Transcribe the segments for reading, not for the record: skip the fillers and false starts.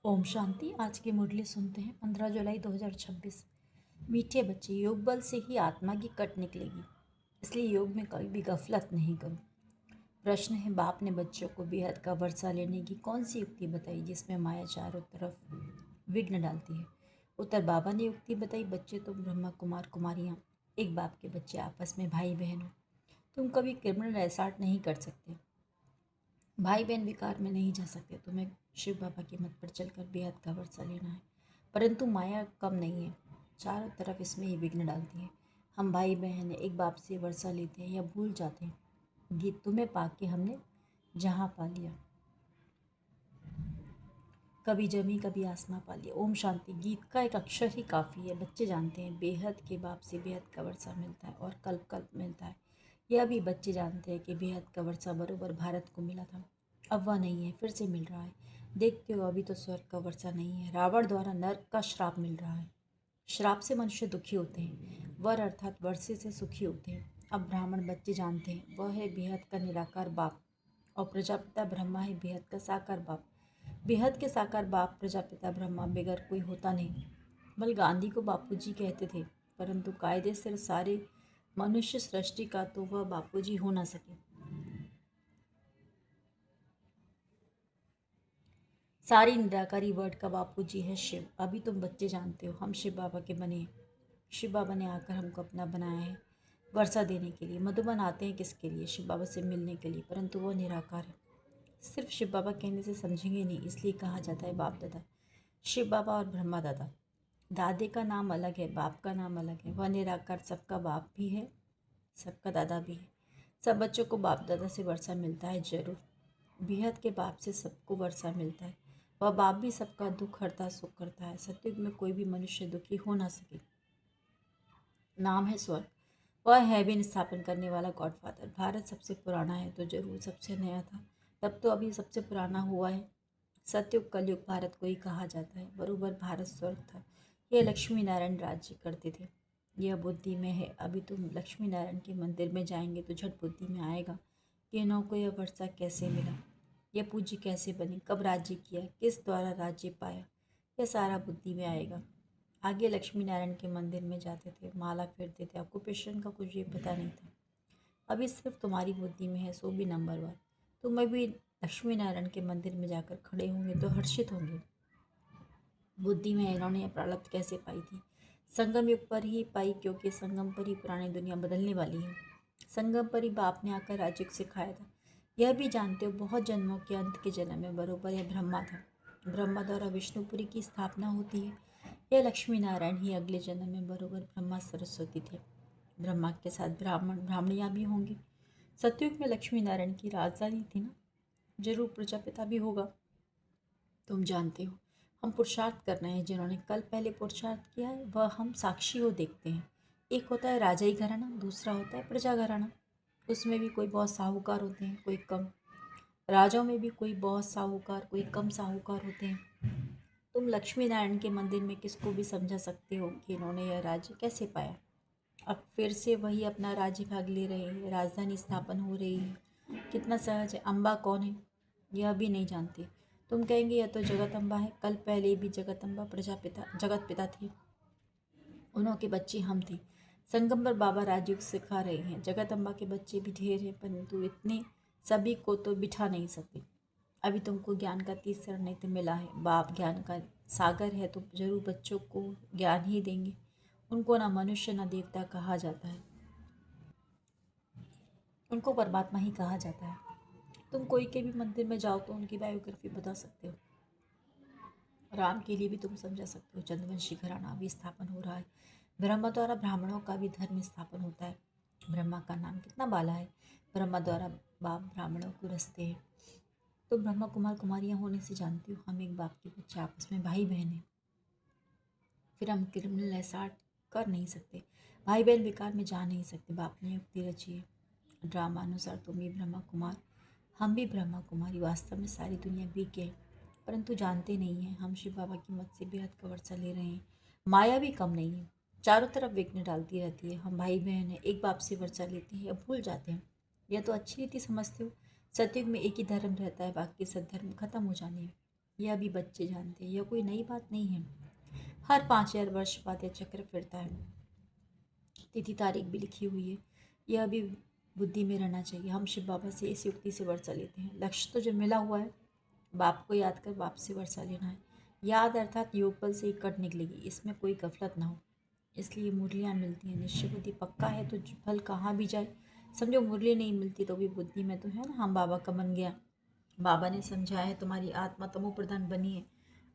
ओम शांति। आज की मुरली सुनते हैं 15 जुलाई 2026। मीठे बच्चे, योग बल से ही आत्मा की कट निकलेगी, इसलिए योग में कभी भी गफलत नहीं करो। प्रश्न है, बाप ने बच्चों को बेहद का वर्षा लेने की कौन सी युक्ति बताई जिसमें माया चारों तरफ विघ्न डालती है। उत्तर, बाबा ने युक्ति बताई, बच्चे तुम ब्रह्मा कुमार कुमारियाँ, एक बाप के बच्चे, आपस में भाई बहन हो। तुम कभी क्रिमिनल एसार्ट नहीं कर सकते, भाई बहन विकार में नहीं जा सकते। तुम्हें शिव बाबा के मत पर चलकर बेहद का वर्षा लेना है, परंतु माया कम नहीं है, चारों तरफ इसमें ही विघ्न डालती है। हम भाई बहन एक बाप से वर्षा लेते हैं या भूल जाते हैं। गीत, तुम्हें पाके हमने जहाँ पा लिया, कभी जमी कभी आसमां पा लिया। ओम शांति। गीत का एक अक्षर ही काफ़ी है। बच्चे जानते हैं बेहद के बाप से बेहद का वर्षा मिलता है और कल्प कल्प मिलता है। यह भी बच्चे जानते हैं कि बेहद का वर्षा बरोबर भारत को मिला था, अब वह नहीं है, फिर से मिल रहा है। देखते हो, अभी तो स्वर्ग का वर्षा नहीं है, रावण द्वारा नर्क का श्राप मिल रहा है। श्राप से मनुष्य दुखी होते हैं, वर अर्थात वर्षे से सुखी होते हैं। अब ब्राह्मण बच्चे जानते हैं वह है बेहद का निराकार बाप, और प्रजापिता ब्रह्मा है बेहद का साकार बाप। बेहद के साकार बाप प्रजापिता ब्रह्मा बगैर कोई होता नहीं। बल गांधी को बापूजी कहते थे, परंतु कायदे से सारे मनुष्य सृष्टि का तो वह बापूजी हो ना सके। सारी निराकारी वर्ड का बापूजी है शिव। अभी तुम बच्चे जानते हो हम शिव बाबा के बने हैं। शिव बाबा ने आकर हमको अपना बनाया है वर्षा देने के लिए। मधुबन आते हैं किसके लिए? शिव बाबा से मिलने के लिए, परंतु वह निराकार है। सिर्फ शिव बाबा कहने से समझेंगे नहीं, इसलिए कहा जाता है बाप दादा। शिव बाबा और ब्रह्मा दादा, दादे का नाम अलग है, बाप का नाम अलग है। वह निराकार सबका बाप भी है, सबका दादा भी है। सब बच्चों को बाप दादा से वर्षा मिलता है जरूर। बेहद के बाप से सबको वर्षा मिलता है। वह बाप भी सबका दुख हरता सुख करता है। सतयुग में कोई भी मनुष्य दुखी हो ना सके। नाम है स्वर्ग। वह हेवन स्थापन करने वाला गॉडफादर। भारत सबसे पुराना है तो जरूर सबसे नया था, तब तो अभी सबसे पुराना हुआ है। सतयुग कलयुग भारत को ही कहा जाता है, बरोबर भारत स्वर्ग था। यह लक्ष्मी नारायण राज्य करते थे। यह बुद्धि में है। अभी तुम लक्ष्मी नारायण के मंदिर में जाएंगे तो झट बुद्धि में आएगा कि इन्हों को यह वर्षा कैसे मिला, यह पूज्य कैसे बने, कब राज्य किया, किस द्वारा राज्य पाया, यह सारा बुद्धि में आएगा। आगे लक्ष्मी नारायण के मंदिर में जाते थे, माला फेरते थे, ऑक्यूपेशन का कुछ भी पता नहीं था। अभी सिर्फ तुम्हारी बुद्धि में है, सो भी नंबर 1। तुम अभी लक्ष्मी नारायण के मंदिर में जाकर खड़े होंगे तो हर्षित होंगे। बुद्धि में इन्होंने प्रारब्ध कैसे पाई थी? संगम युग पर ही पाई, क्योंकि संगम पर ही पुरानी दुनिया बदलने वाली है। संगम पर ही बाप ने आकर राजयोग सिखाया था। यह भी जानते हो बहुत जन्मों के अंत के जन्म में बरोबर यह ब्रह्मा था। ब्रह्मा द्वारा विष्णुपुरी की स्थापना होती है। यह लक्ष्मी नारायण ही अगले जन्म में बरोबर ब्रह्मा सरस्वती थे। ब्रह्मा के साथ ब्राह्मण ब्राह्मणियाँ भी होंगी। सतयुग में लक्ष्मी नारायण की राजधानी थी ना, जरूर प्रजापिता भी होगा। तुम जानते हो हम पुरुषार्थ कर रहे हैं। जिन्होंने कल पहले पुरुषार्थ किया है वह हम साक्षी हो देखते हैं। एक होता है राजाई घराना, दूसरा होता है प्रजा घराना। उसमें भी कोई बहुत साहूकार होते हैं, कोई कम। राजाओं में भी कोई बहुत साहूकार, कोई कम साहूकार होते हैं। तुम लक्ष्मी नारायण के मंदिर में किसको भी समझा सकते हो कि इन्होंने यह राज्य कैसे पाया। अब फिर से वही अपना राज्य भाग ले रहे हैं, राजधानी स्थापन हो रही है। कितना सहज है। अम्बा कौन है यह भी नहीं जानते। तुम कहेंगे यह तो जगत अम्बा है, कल पहले भी जगत अम्बा प्रजापिता जगत पिता थे, उन्हों के बच्चे हम थे। संगम पर बाबा राजयोग सिखा रहे हैं। जगत अम्बा के बच्चे भी ढेर हैं, परंतु इतने सभी को तो बिठा नहीं सकते। अभी तुमको ज्ञान का तीसरा नेत्र मिला है। बाप ज्ञान का सागर है तो जरूर बच्चों को ज्ञान ही देंगे। उनको ना मनुष्य ना देवता कहा जाता है, उनको परमात्मा ही कहा जाता है। तुम कोई के भी मंदिर में जाओ तो उनकी बायोग्राफी बता सकते हो। राम के लिए भी तुम समझा सकते हो। चंद्रवंशी घराना भी स्थापन हो रहा है। ब्रह्मा द्वारा ब्राह्मणों का भी धर्म स्थापन होता है। ब्रह्मा का नाम कितना बाला है। ब्रह्मा द्वारा बाप ब्राह्मणों को रचते हैं। तो ब्रह्मा कुमार कुमारियाँ होने से जानती हो हम एक बाप के बच्चे, आपस में भाई बहन हैं। फिर हम क्रिमिनल एसार्ट कर नहीं सकते, भाई बहन विकार में जा नहीं सकते। बाप ने युक्ति रची है। ड्रामा अनुसार तुम भी ब्रह्मा कुमार, हम भी ब्रह्मा कुमारी। वास्तव में सारी दुनिया बीके है, परंतु जानते नहीं हैं हम शिव बाबा की मत से बेहद का वर्षा ले रहे हैं। माया भी कम नहीं है, चारों तरफ विघ्न डालती रहती है। हम भाई बहन हैं, एक बाप से वर्षा लेते हैं या भूल जाते हैं। यह तो अच्छी रीति समझते हो। सतयुग में एक ही धर्म रहता है, बाकी सब धर्म खत्म हो जाने हैं। यह अभी बच्चे जानते हैं, यह कोई नई बात नहीं है। हर 5,000 वर्ष बाद यह चक्र फिरता है, तिथि तारीख भी लिखी हुई है। यह अभी बुद्धि में रहना चाहिए। हम शिव बाबा से इस युक्ति से वर्षा लेते हैं। लक्ष्य तो जो मिला हुआ है, बाप को याद कर बाप से वर्षा लेना है। याद अर्थात योगबल से ही कट निकलेगी, इसमें कोई गफलत ना हो। इसलिए मुरलियाँ मिलती हैं। निश्चय बुद्धि पक्का है तो फल कहाँ भी जाए। समझो मुरली नहीं मिलती तो भी बुद्धि में तो है ना, हम बाबा का बन गया। बाबा ने समझाया है तुम्हारी आत्मा तमो प्रधान बनी है।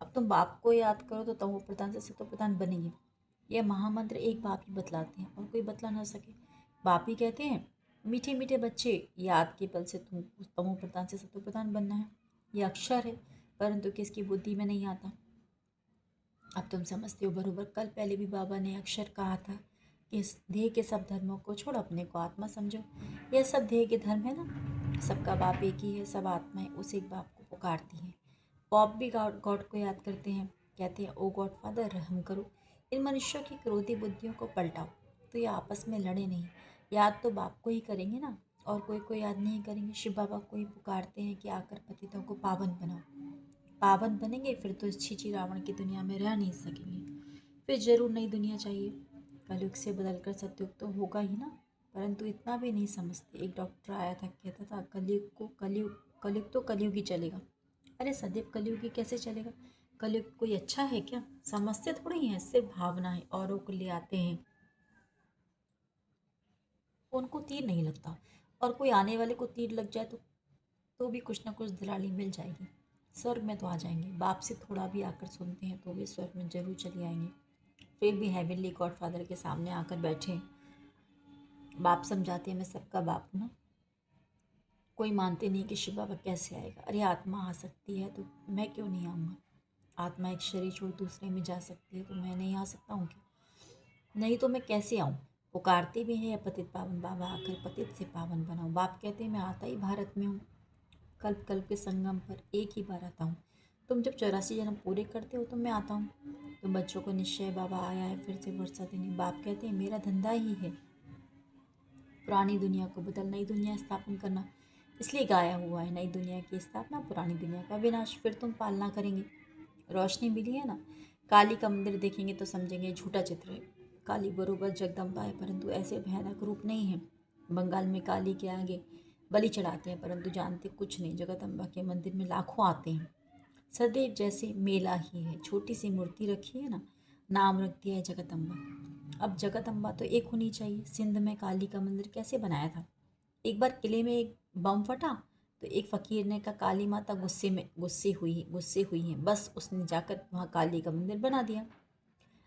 अब तुम बाप को याद करो तो तमो प्रधान से सतो प्रधान बनेगी। यह महामंत्र एक बाप ही बतलाते हैं और कोई बतला ना सके। बाप ही कहते हैं, मीठे मीठे बच्चे, याद के बल से तुम तमो प्रधान से सतो प्रधान बनना है। यह अक्षर है, परंतु किसकी बुद्धि में नहीं आता। अब तुम समझते हो बरोबर। कल पहले भी बाबा ने अक्षर कहा था कि इस देह के सब धर्मों को छोड़ अपने को आत्मा समझो। यह सब देह के धर्म है ना। सबका बाप एक ही है, सब आत्माएं उस एक बाप को पुकारती हैं। पॉप भी गॉड गॉड को याद करते हैं, कहते हैं ओ गॉड फादर रहम करो, इन मनुष्यों की क्रोधी बुद्धियों को पलटाओ। तो ये आपस में लड़े नहीं, याद तो बाप को ही करेंगे ना, और कोई को याद नहीं करेंगे। शिव बाबा को ही पुकारते हैं कि आकर पतितों को पावन बनाओ। पावन बनेंगे फिर तो इस छीची रावण की दुनिया में रह नहीं सकेंगे। फिर जरूर नई दुनिया चाहिए। कलयुग से बदलकर सतयुग तो होगा ही ना, परंतु इतना भी नहीं समझते। एक डॉक्टर आया था, कहता था कलयुग तो कलयुग ही चलेगा। अरे सदैव कलयुग ही कैसे चलेगा? कलयुग कोई अच्छा है क्या? समझते थोड़ी हैं, सिर्फ भावना है। औरों को ले आते हैं, उनको तीर नहीं लगता। और कोई आने वाले को तीर लग जाए तो भी कुछ ना कुछ दलाली मिल जाएगी। स्वर्ग में तो आ जाएंगे। बाप से थोड़ा भी आकर सुनते हैं तो वे स्वर्ग में जरूर चले आएंगे। फिर भी हेवनली गॉडफादर के सामने आकर बैठे, बाप समझाते हैं मैं सबका बाप हूँ ना। कोई मानते नहीं कि शिव बाबा कैसे आएगा। अरे आत्मा आ सकती है तो मैं क्यों नहीं आऊँगा? आत्मा एक शरीर छोड़ दूसरे में जा सकती है तो मैं नहीं आ सकता हूँ क्या? नहीं तो मैं कैसे आऊँ? पुकारते भी हैं पतित पावन बाबा, आकर पतित से पावन बनाओ। बाप कहते हैं मैं आता ही भारत में हूँ। कल्प कल्प के संगम पर एक ही बार आता हूँ। तुम जब 84 जन्म पूरे करते हो तो मैं आता हूँ। तुम बच्चों को निश्चय बाबा आया है फिर से वर्षा देने। बाप कहते हैं मेरा धंधा ही है पुरानी दुनिया को बदल नई दुनिया स्थापन करना। इसलिए गाया हुआ है, नई दुनिया की स्थापना, पुरानी दुनिया का विनाश। फिर तुम पालना करेंगे। रोशनी मिली है ना। काली का मंदिर देखेंगे तो समझेंगे झूठा चित्र है। काली बरोबर जगदम्बा है, परंतु ऐसे भयानक रूप नहीं है। बंगाल में काली के आगे बलि चढ़ाते हैं, परंतु जानते कुछ नहीं। जगदम्बा के मंदिर में लाखों आते हैं। सदैव जैसे मेला ही है। छोटी सी मूर्ति रखी है ना, नाम रख दिया है जगदम्बा। अब जगदम्बा तो एक होनी चाहिए। सिंध में काली का मंदिर कैसे बनाया था? एक बार किले में एक बम फटा तो एक फकीर ने कहा काली माता गुस्से हुई है, बस उसने जाकर वहाँ काली का मंदिर बना दिया।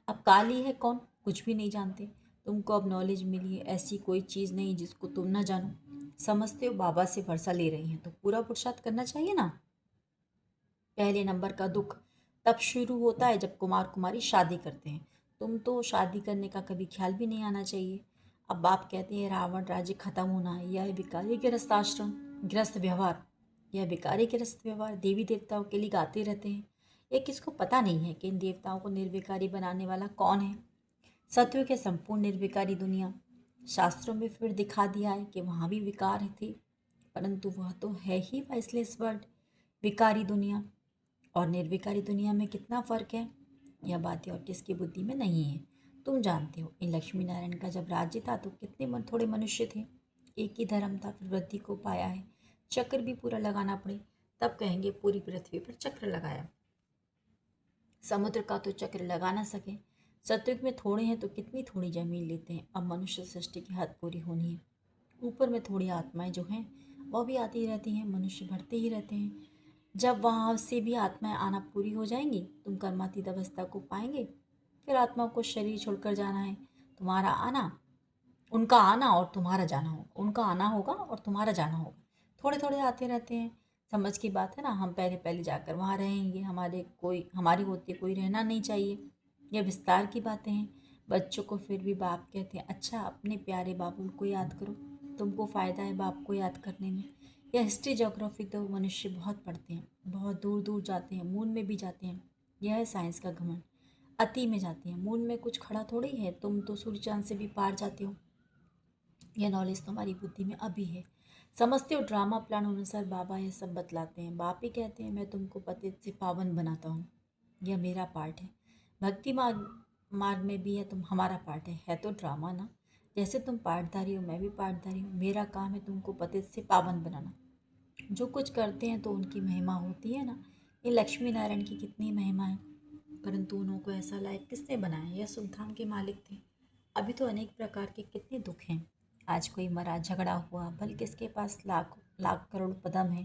अब काली है कौन? कुछ भी नहीं जानते। तुमको अब नॉलेज मिली है, ऐसी कोई चीज़ नहीं जिसको तुम ना जानो। समझते हो बाबा से वर्षा ले रही हैं तो पूरा पुरुषार्थ करना चाहिए ना। पहले नंबर का दुख तब शुरू होता है जब कुमार कुमारी शादी करते हैं। तुम तो शादी करने का कभी ख्याल भी नहीं आना चाहिए। अब बाप कहते हैं रावण राज्य खत्म होना है। यह विकारी गृहस्थ आश्रम, गृहस्थ व्यवहार, यह विकारी गृहस्थ व्यवहार देवी देवताओं के लिए गाते रहते हैं। ये किसको पता नहीं है कि इन देवताओं को निर्विकारी बनाने वाला कौन है? सत्य के संपूर्ण निर्विकारी दुनिया। शास्त्रों में फिर दिखा दिया है कि वहाँ भी विकार थे, परंतु वह तो है ही वाइसलेस वर्ड, विकारी दुनिया। और निर्विकारी दुनिया में कितना फर्क है, यह बातें और किसकी बुद्धि में नहीं है। तुम जानते हो इन लक्ष्मी नारायण का जब राज्य था तो कितने थोड़े मनुष्य थे। एक ही धर्म था, फिर वृद्धि को पाया है। चक्र भी पूरा लगाना पड़े तब कहेंगे पूरी पृथ्वी पर चक्र लगाया। समुद्र का तो चक्र लगा ना सके। सतयुग में थोड़े हैं तो कितनी थोड़ी जमीन लेते हैं। अब मनुष्य सृष्टि की हद पूरी होनी है। ऊपर में थोड़ी आत्माएं जो हैं वह भी आती रहती हैं, मनुष्य बढ़ते ही रहते हैं। जब वहाँ से भी आत्माएं आना पूरी हो जाएंगी, तुम कर्मातीत अवस्था को पाएंगे। फिर आत्मा को शरीर छोड़कर जाना है। तुम्हारा आना, उनका आना और तुम्हारा जाना होगा। उनका आना होगा और तुम्हारा जाना होगा। थोड़े थोड़े आते रहते हैं। समझ की बात है ना। हम पहले पहले जाकर वहाँ रहेंगे। हमारी होती कोई रहना नहीं चाहिए। यह विस्तार की बातें हैं। बच्चों को फिर भी बाप कहते हैं अच्छा अपने प्यारे बाबू को याद करो, तुमको फ़ायदा है बाप को याद करने में। यह हिस्ट्री ज्योग्राफी तो मनुष्य बहुत पढ़ते हैं, बहुत दूर दूर जाते हैं, मून में भी जाते हैं। यह है साइंस का घमंड। अति में जाते हैं। मून में कुछ खड़ा थोड़ी है, तुम तो सूर्य चांद से भी पार जाते हो। यह नॉलेज तुम्हारी बुद्धि में अभी है। समझते हो ड्रामा प्लान अनुसार बाबा ये सब बतलाते हैं। बाप ही कहते हैं मैं तुमको पतित से पावन बनाता हूँ। यह मेरा पार्ट है। भक्ति मार्ग मार्ग में भी है तुम हमारा पार्ट है तो ड्रामा ना। जैसे तुम पार्टधारी हो मैं भी पार्टधारी हूँ। मेरा काम है तुमको पतित से पावन बनाना। जो कुछ करते हैं तो उनकी महिमा होती है ना। ये लक्ष्मी नारायण की कितनी महिमा है, परंतु उनको ऐसा लायक किसने बनाया? यह सुखधाम के मालिक थे। अभी तो अनेक प्रकार के कितने दुख हैं। आज कोई मरा, झगड़ा हुआ, भले किसके पास लाख लाख करोड़ पदम है,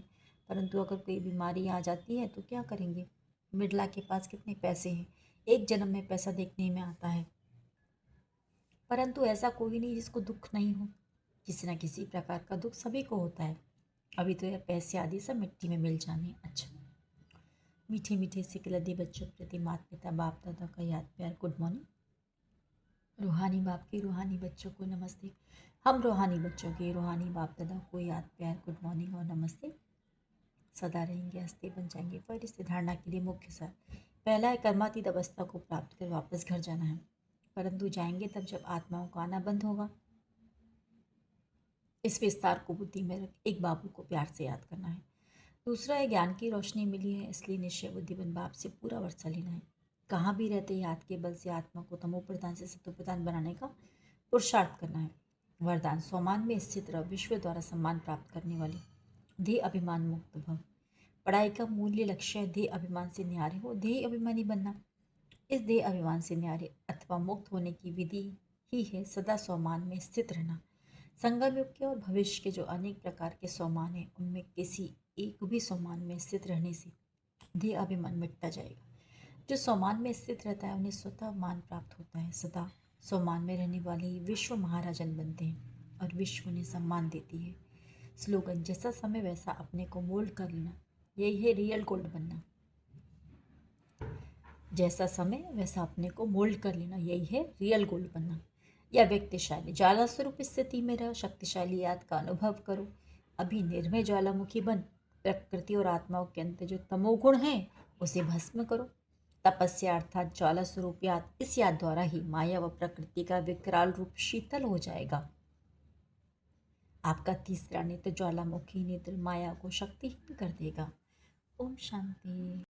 परंतु अगर कोई बीमारी आ जाती है तो क्या करेंगे? मिर्ला के पास कितने पैसे हैं, एक जन्म में पैसा देखने में आता है, परंतु ऐसा कोई नहीं जिसको दुख नहीं हो। किसी न किसी प्रकार का दुख सभी को होता है। अभी तो यह पैसे आदि सब मिट्टी में मिल जाने। अच्छा, मीठे मीठे सिकलदी बच्चों प्रति माता पिता बाप दादा का याद प्यार गुड मॉर्निंग। रूहानी बाप के रूहानी बच्चों को नमस्ते। हम रूहानी बच्चों के रूहानी बाप दादा को याद प्यार गुड मॉर्निंग और नमस्ते। सदा रहेंगे, हंसते बन जाएंगे। पर इस धारणा के लिए मुख्य सार पहला है कर्मातीत अवस्था को प्राप्त कर वापस घर जाना है, परंतु जाएंगे तब जब आत्माओं का आना बंद होगा। इस विस्तार को बुद्धि में रख एक बाबू को प्यार से याद करना है। दूसरा है ज्ञान की रोशनी मिली है, इसलिए निश्चय बुद्धिमान बाप से पूरा वर्षा लेना है। कहाँ भी रहते याद के बल से आत्मा को तमो प्रधान से सत्व प्रधान बनाने का पुरुषार्थ करना है। वरदान सोमान में स्थित रह, विश्व द्वारा सम्मान प्राप्त करने वाली देह अभिमान मुक्त भव। पढ़ाई का मूल्य लक्ष्य है देह अभिमान से न्यारे हो, देह अभिमानी बनना। इस देह अभिमान से न्यारे अथवा मुक्त होने की विधि ही है सदा सोमान में स्थित रहना। संगम युग के और भविष्य के जो अनेक प्रकार के सोमान हैं, उनमें किसी एक भी सोमान में स्थित रहने से देह अभिमान मिटता जाएगा। जो सोमान में स्थित रहता है उन्हें स्वतः मान प्राप्त होता है। सदा सोमान में रहने वाले ही विश्व महाराजन बनते हैं और विश्व उन्हें सम्मान देती है। स्लोगन जैसा समय वैसा अपने को मोल्ड कर लेना, यही है रियल गोल्ड बनना। जैसा समय वैसा अपने को मोल्ड कर लेना, यही है रियल गोल्ड बनना। या व्यक्तिशाली ज्वाला स्वरूप स्थिति में रह, शक्तिशाली याद का अनुभव करो। अभी निर्मय ज्वालामुखी बन, प्रकृति और आत्माओं के अंदर जो तमोगुण है उसे भस्म करो। तपस्या अर्थात ज्वाला स्वरूप याद, इस याद द्वारा ही माया व प्रकृति का विकराल रूप शीतल हो जाएगा। आपका तीसरा नेत्र ज्वालामुखी नेत्र माया को शक्तिहीन कर देगा। ओम शांति।